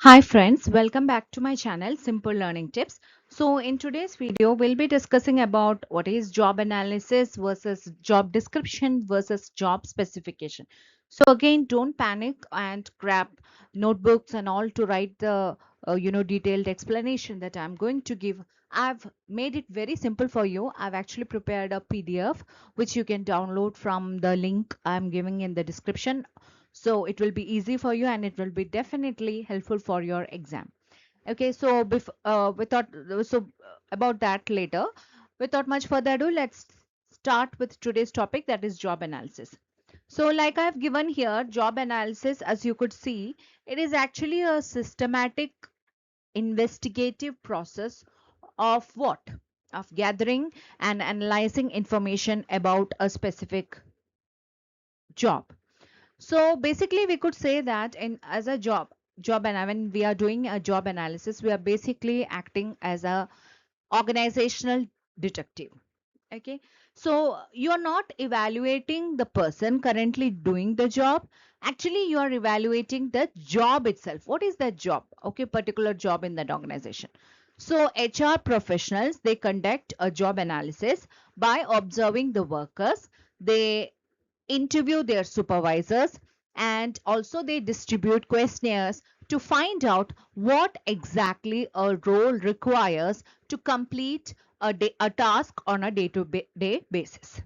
Hi friends, welcome back to my channel Simple Learning Tips. So in today's video, we'll be discussing about what is job analysis versus job description versus job specification. So again, don't panic and grab notebooks and all to write the detailed explanation that I'm going to give. I've made it very simple for you. I've actually prepared a PDF which you can download from the link I'm giving in the description, so it will be easy for you and it will be definitely helpful for your exam. Okay, so about that later. Without much further ado, let's start with today's topic, that is job analysis. So like I've given here, job analysis, as you could see, it is actually a systematic investigative process of what, of gathering and analyzing information about a specific job. So basically, we could say that in as a job, and when we are doing a job analysis, we are basically acting as a organizational detective. Okay, so you are not evaluating the person currently doing the job. Actually, you are evaluating the job itself. What is that job? Okay, particular job in that organization. So HR professionals, they conduct a job analysis by observing the workers. They interview their supervisors, and also they distribute questionnaires to find out what exactly a role requires to complete a task on a day-to-day basis.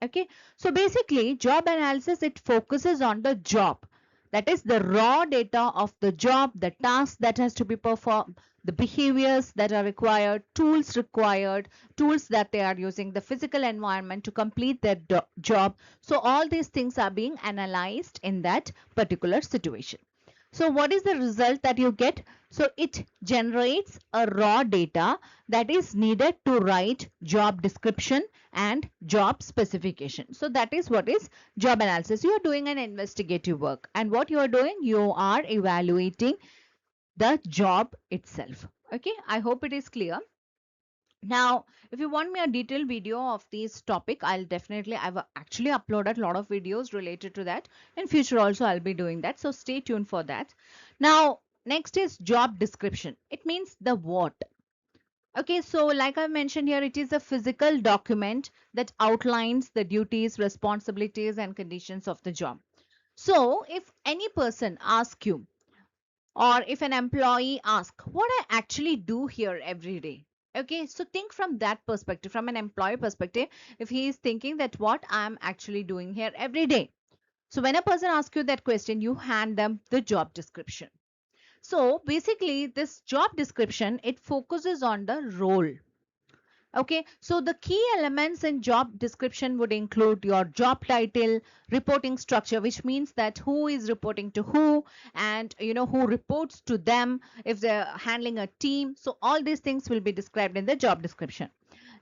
Okay, so basically job analysis, it focuses on the job, that is the raw data of the job, the task that has to be performed, the behaviors that are required, tools that they are using, the physical environment to complete their job. So all these things are being analyzed in that particular situation. So what is the result that you get? So it generates a raw data that is needed to write job description and job specification. So that is what is job analysis. You are doing an investigative work, and what you are doing, you are evaluating the job itself. Okay, I hope it is clear. Now, if you want me a detailed video of this topic, I've actually uploaded a lot of videos related to that. In future also, I'll be doing that. So stay tuned for that. Now, next is job description. It means the what. Okay, so like I mentioned here, it is a physical document that outlines the duties, responsibilities, and conditions of the job. So if any person asks you, or if an employee asks what I actually do here every day, okay, so think from that perspective, from an employee perspective. If he is thinking that what I'm actually doing here every day, so when a person asks you that question, you hand them the job description. So basically this job description, it focuses on the role. Okay, so the key elements in job description would include your job title, reporting structure, which means that who is reporting to who, and who reports to them if they're handling a team. So all these things will be described in the job description.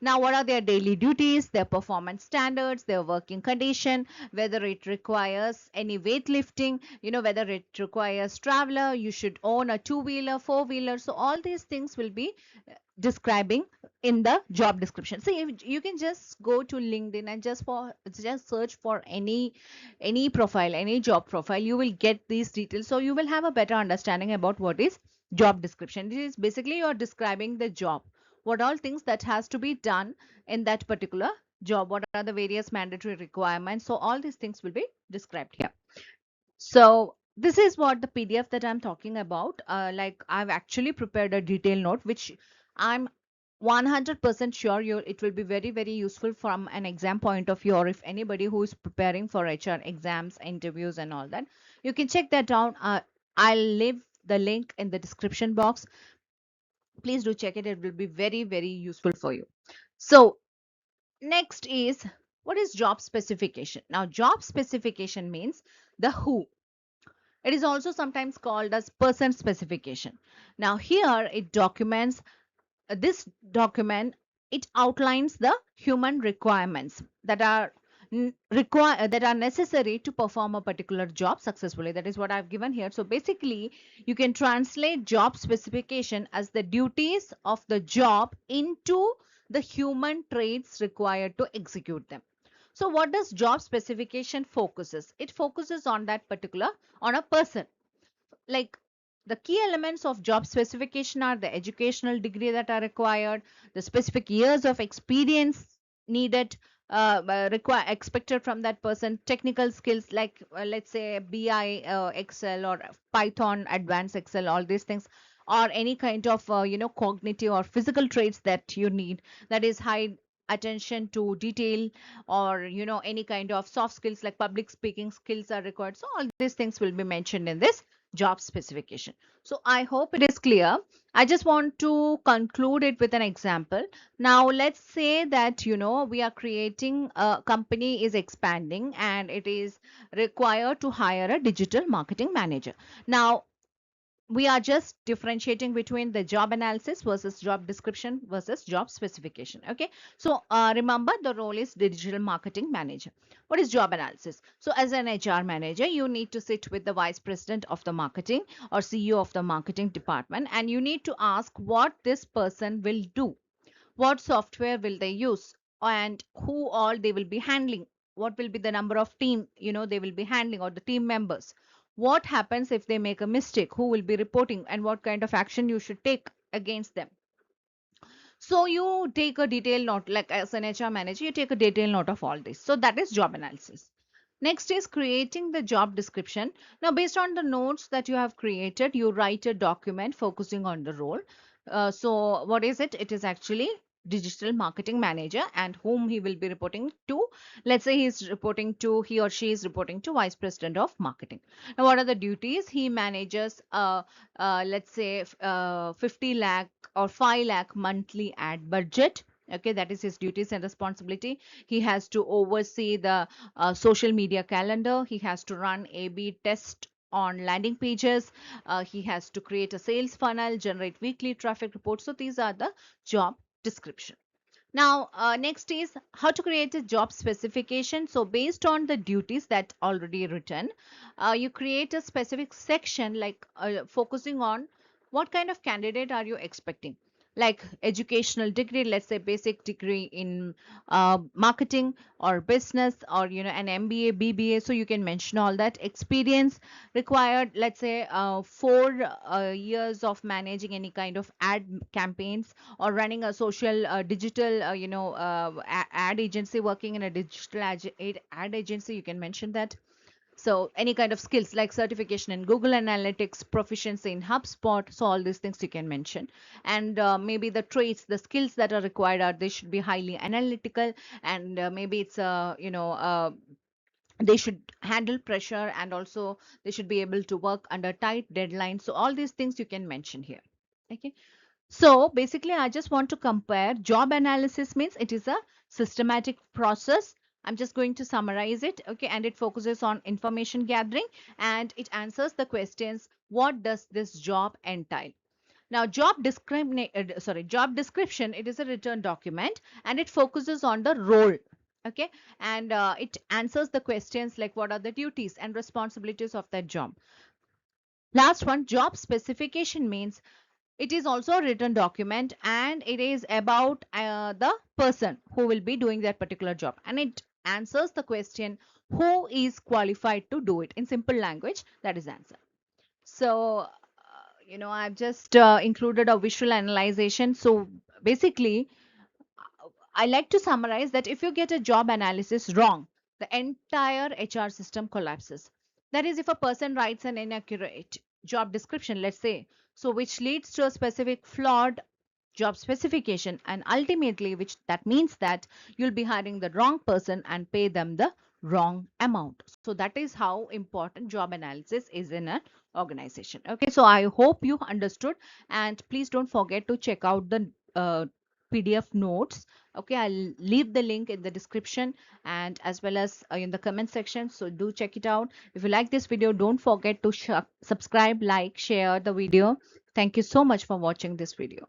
Now, what are their daily duties, their performance standards, their working condition, whether it requires any weightlifting, whether it requires traveler, you should own a two-wheeler, four-wheeler. So all these things will be describing in the job description. So if you can just go to LinkedIn and just search for any profile, any job profile, you will get these details. So you will have a better understanding about what is job description. It is basically you're describing the job, what all things that has to be done in that particular job, what are the various mandatory requirements. So all these things will be described here. So this is what the PDF that I'm talking about. Like I've actually prepared a detailed note, which I'm 100% sure it will be very, very useful from an exam point of view, or if anybody who is preparing for HR exams, interviews and all that. You can check that down. I'll leave the link in the description box. Please do check it. It will be very, very useful for you. So next is, what is job specification? Now, job specification means the who. It is also sometimes called as person specification. Now here it documents, this document, it outlines the human requirements that are that are necessary to perform a particular job successfully. That is what I've given here. So basically you can translate job specification as the duties of the job into the human traits required to execute them. So what does job specification focuses? It focuses on that particular, on a person. Like The key elements of job specification are the educational degree that are required, the specific years of experience needed, require expected from that person, technical skills like let's say BI, Excel, or Python, advanced Excel, all these things, or any kind of cognitive or physical traits that you need, that is high attention to detail, or any kind of soft skills like public speaking skills are required. So all these things will be mentioned in this job specification. So I hope it is clear. I just want to conclude it with an example. Now let's say that we are creating a company is expanding and it is required to hire a digital marketing manager. Now we are just differentiating between the job analysis versus job description versus job specification. Okay, so remember the role is digital marketing manager. What is job analysis? So as an HR manager, you need to sit with the vice president of the marketing or CEO of the marketing department, and you need to ask what this person will do, what software will they use, and who all they will be handling, what will be the number of team they will be handling, or the team members, what happens if they make a mistake, who will be reporting, and what kind of action you should take against them. So you take a detailed note, like as an HR manager, you take a detailed note of all this. So that is job analysis. Next is creating the job description. Now, based on the notes that you have created, you write a document focusing on the role. So what is it? It is actually digital marketing manager, and whom he will be reporting to. Let's say he or she is reporting to vice president of marketing. Now, what are the duties? He manages, let's say, 50 lakh or 5 lakh monthly ad budget. Okay, that is his duties and responsibility. He has to oversee the social media calendar. He has to run A/B test on landing pages. He has to create a sales funnel, generate weekly traffic reports. So these are the job description. Now, next is how to create a job specification. So based on the duties that already written, you create a specific section like focusing on what kind of candidate are you expecting, like educational degree, let's say basic degree in marketing or business, or an MBA, BBA. So you can mention all that. Experience required, let's say 4 years of managing any kind of ad campaigns, or running a social digital ad agency, working in a digital ad agency, you can mention that. So any kind of skills like certification in Google Analytics, proficiency in HubSpot, so all these things you can mention. And maybe the traits, the skills that are required are, they should be highly analytical, and maybe it's they should handle pressure, and also they should be able to work under tight deadlines. So all these things you can mention here. Okay, so basically, I just want to compare. Job analysis means it is a systematic process. I'm just going to summarize it. Okay, and it focuses on information gathering, and it answers the questions: what does this job entail? Now, job description, it is a written document, and it focuses on the role. Okay, and it answers the questions like what are the duties and responsibilities of that job. Last one, job specification means it is also a written document, and it is about the person who will be doing that particular job, and it answers the question who is qualified to do it. In simple language, that is answer. So I've just included a visual analyzation. So basically, I like to summarize that if you get a job analysis wrong, the entire HR system collapses. That is, if a person writes an inaccurate job description, let's say, so which leads to a specific flawed job specification, and ultimately which that means that you'll be hiring the wrong person and pay them the wrong amount. So that is how important job analysis is in an organization. Okay, so I hope you understood, and please don't forget to check out the PDF notes. Okay, I'll leave the link in the description and as well as in the comment section, so do check it out. If you like this video, don't forget to subscribe, like, share the video. Thank you so much for watching this video.